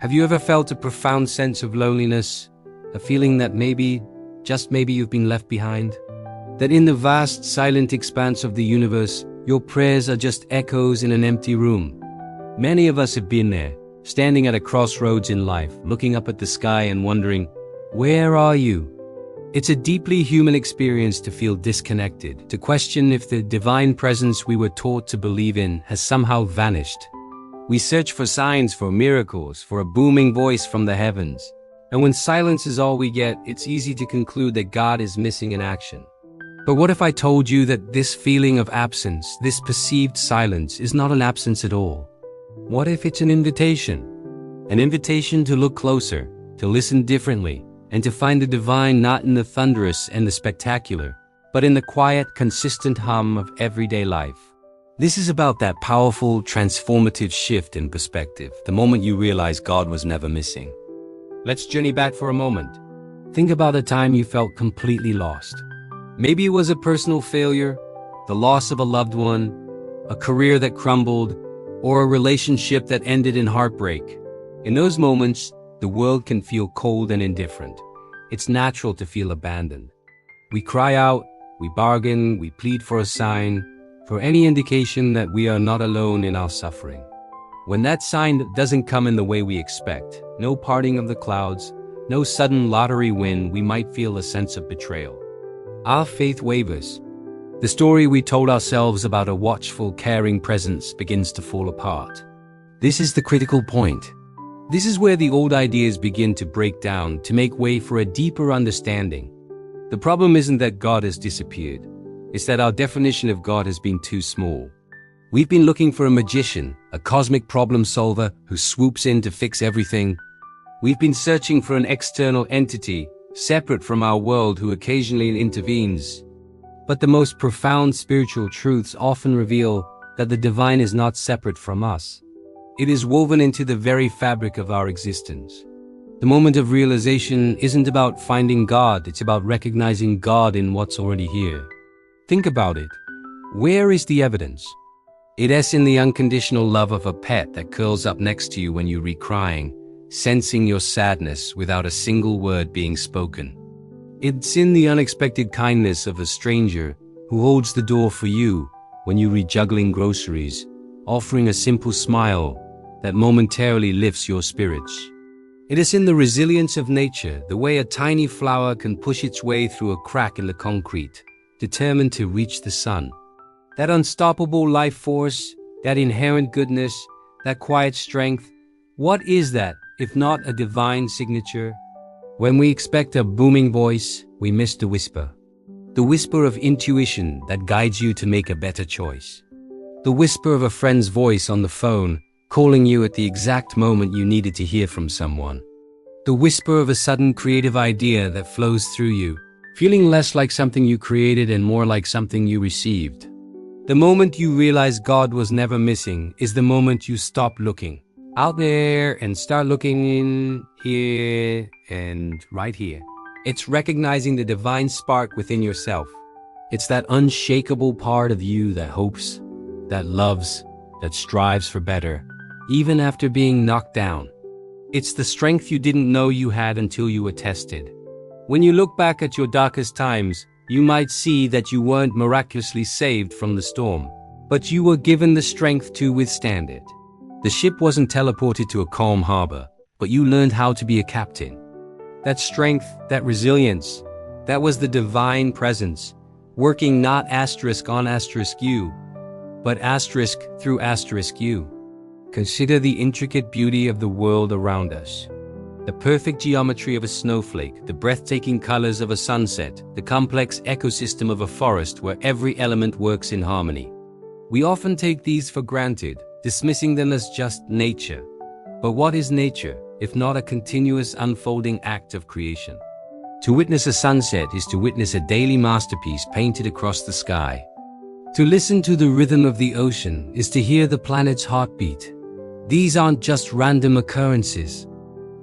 Have you ever felt a profound sense of loneliness? A feeling that maybe, just maybe you've been left behind? That in the vast, silent expanse of the universe, your prayers are just echoes in an empty room? Many of us have been there, standing at a crossroads in life, looking up at the sky and wondering, where are you? It's a deeply human experience to feel disconnected, to question if the divine presence we were taught to believe in has somehow vanished. We search for signs, for miracles, for a booming voice from the heavens. And when silence is all we get, it's easy to conclude that God is missing in action. But what if I told you that this feeling of absence, this perceived silence, is not an absence at all? What if it's an invitation? An invitation to look closer, to listen differently, and to find the divine not in the thunderous and the spectacular, but in the quiet, consistent hum of everyday life. This is about that powerful, transformative shift in perspective, the moment you realize God was never missing. Let's journey back for a moment. Think about a time you felt completely lost. Maybe it was a personal failure, the loss of a loved one, a career that crumbled, or a relationship that ended in heartbreak. In those moments, the world can feel cold and indifferent. It's natural to feel abandoned. We cry out, we bargain, we plead for a sign, for any indication that we are not alone in our suffering. When that sign doesn't come in the way we expect, no parting of the clouds, no sudden lottery win, we might feel a sense of betrayal. Our faith wavers. The story we told ourselves about a watchful, caring presence begins to fall apart. This is the critical point. This is where the old ideas begin to break down, to make way for a deeper understanding. The problem isn't that God has disappeared. It's that our definition of God has been too small. We've been looking for a magician, a cosmic problem solver who swoops in to fix everything. We've been searching for an external entity, separate from our world, who occasionally intervenes. But the most profound spiritual truths often reveal that the divine is not separate from us. It is woven into the very fabric of our existence. The moment of realization isn't about finding God, it's about recognizing God in what's already here. Think about it. Where is the evidence? It is in the unconditional love of a pet that curls up next to you when you read crying, sensing your sadness without a single word being spoken. It's in the unexpected kindness of a stranger who holds the door for you when you read juggling groceries, offering a simple smile that momentarily lifts your spirits. It is in the resilience of nature, the way a tiny flower can push its way through a crack in the concrete, determined to reach the sun. That unstoppable life force, that inherent goodness, that quiet strength, what is that if not a divine signature? When we expect a booming voice, we miss the whisper. The whisper of intuition that guides you to make a better choice. The whisper of a friend's voice on the phone, calling you at the exact moment you needed to hear from someone. The whisper of a sudden creative idea that flows through you, feeling less like something you created and more like something you received. The moment you realize God was never missing is the moment you stop looking out there and start looking in here and right here. It's recognizing the divine spark within yourself. It's that unshakable part of you that hopes, that loves, that strives for better, even after being knocked down. It's the strength you didn't know you had until you were tested. When you look back at your darkest times, you might see that you weren't miraculously saved from the storm, but you were given the strength to withstand it. The ship wasn't teleported to a calm harbor, but you learned how to be a captain. That strength, that resilience, that was the divine presence, working not asterisk on asterisk you, but asterisk through asterisk you. Consider the intricate beauty of the world around us. The perfect geometry of a snowflake, the breathtaking colors of a sunset, the complex ecosystem of a forest where every element works in harmony. We often take these for granted, dismissing them as just nature. But what is nature, if not a continuous unfolding act of creation? To witness a sunset is to witness a daily masterpiece painted across the sky. To listen to the rhythm of the ocean is to hear the planet's heartbeat. These aren't just random occurrences.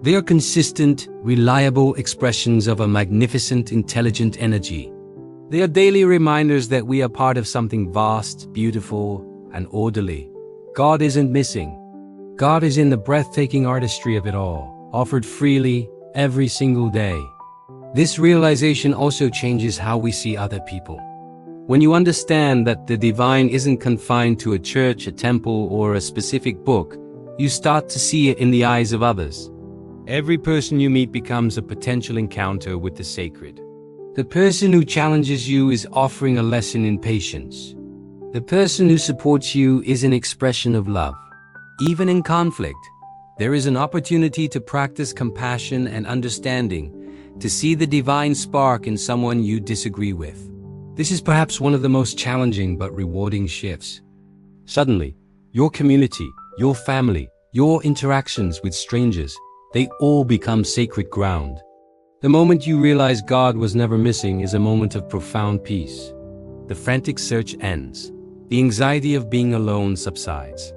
They are consistent, reliable expressions of a magnificent, intelligent energy. They are daily reminders that we are part of something vast, beautiful, and orderly. God isn't missing. God is in the breathtaking artistry of it all, offered freely, every single day. This realization also changes how we see other people. When you understand that the divine isn't confined to a church, a temple, or a specific book, you start to see it in the eyes of others. Every person you meet becomes a potential encounter with the sacred. The person who challenges you is offering a lesson in patience. The person who supports you is an expression of love. Even in conflict, there is an opportunity to practice compassion and understanding, to see the divine spark in someone you disagree with. This is perhaps one of the most challenging but rewarding shifts. Suddenly, your community, your family, your interactions with strangers, they all become sacred ground. The moment you realize God was never missing is a moment of profound peace. The frantic search ends. The anxiety of being alone subsides.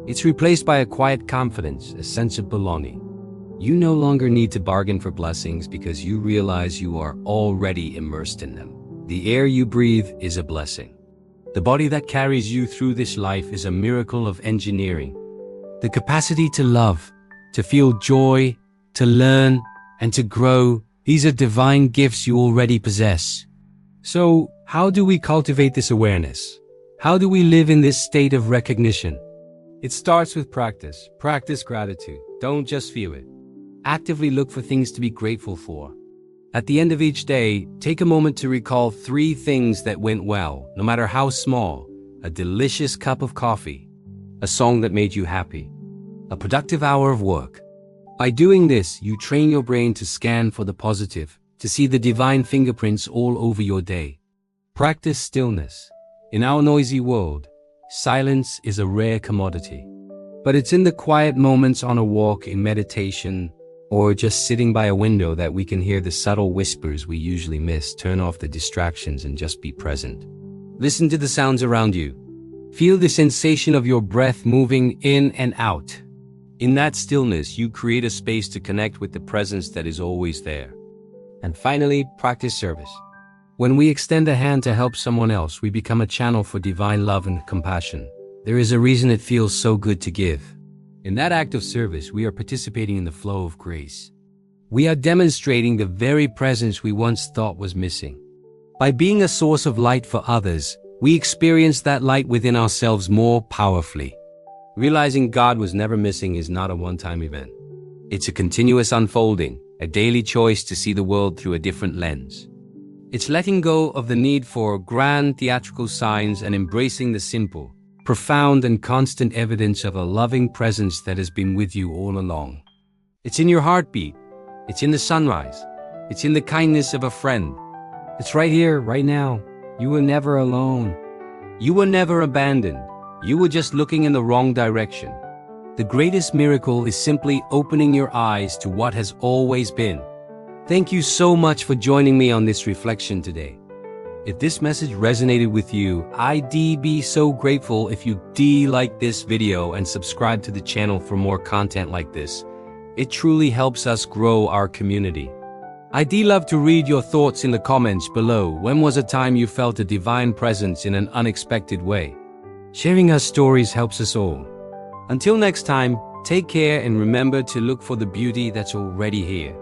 It's replaced by a quiet confidence, a sense of belonging. You no longer need to bargain for blessings because you realize you are already immersed in them. The air you breathe is a blessing. The body that carries you through this life is a miracle of engineering. The capacity to love, to feel joy, to learn, and to grow, these are divine gifts you already possess. So, how do we cultivate this awareness? How do we live in this state of recognition? It starts with practice. Practice gratitude. Don't just feel it. Actively look for things to be grateful for. At the end of each day, take a moment to recall 3 things that went well, no matter how small. A delicious cup of coffee, a song that made you happy, a productive hour of work. By doing this, you train your brain to scan for the positive, to see the divine fingerprints all over your day. Practice stillness. In our noisy world, silence is a rare commodity. But it's in the quiet moments on a walk, in meditation, or just sitting by a window that we can hear the subtle whispers we usually miss. Turn off the distractions and just be present. Listen to the sounds around you. Feel the sensation of your breath moving in and out. In that stillness, you create a space to connect with the presence that is always there. And finally, practice service. When we extend a hand to help someone else, we become a channel for divine love and compassion. There is a reason it feels so good to give. In that act of service, we are participating in the flow of grace. We are demonstrating the very presence we once thought was missing. By being a source of light for others, we experience that light within ourselves more powerfully. Realizing God was never missing is not a one-time event. It's a continuous unfolding, a daily choice to see the world through a different lens. It's letting go of the need for grand theatrical signs and embracing the simple, profound and constant evidence of a loving presence that has been with you all along. It's in your heartbeat. It's in the sunrise. It's in the kindness of a friend. It's right here, right now. You were never alone. You were never abandoned. You were just looking in the wrong direction. The greatest miracle is simply opening your eyes to what has always been. Thank you so much for joining me on this reflection today. If this message resonated with you, I'd be so grateful if you like this video and subscribe to the channel for more content like this. It truly helps us grow our community. I'd love to read your thoughts in the comments below. When was a time you felt a divine presence in an unexpected way? Sharing our stories helps us all. Until next time, take care and remember to look for the beauty that's already here.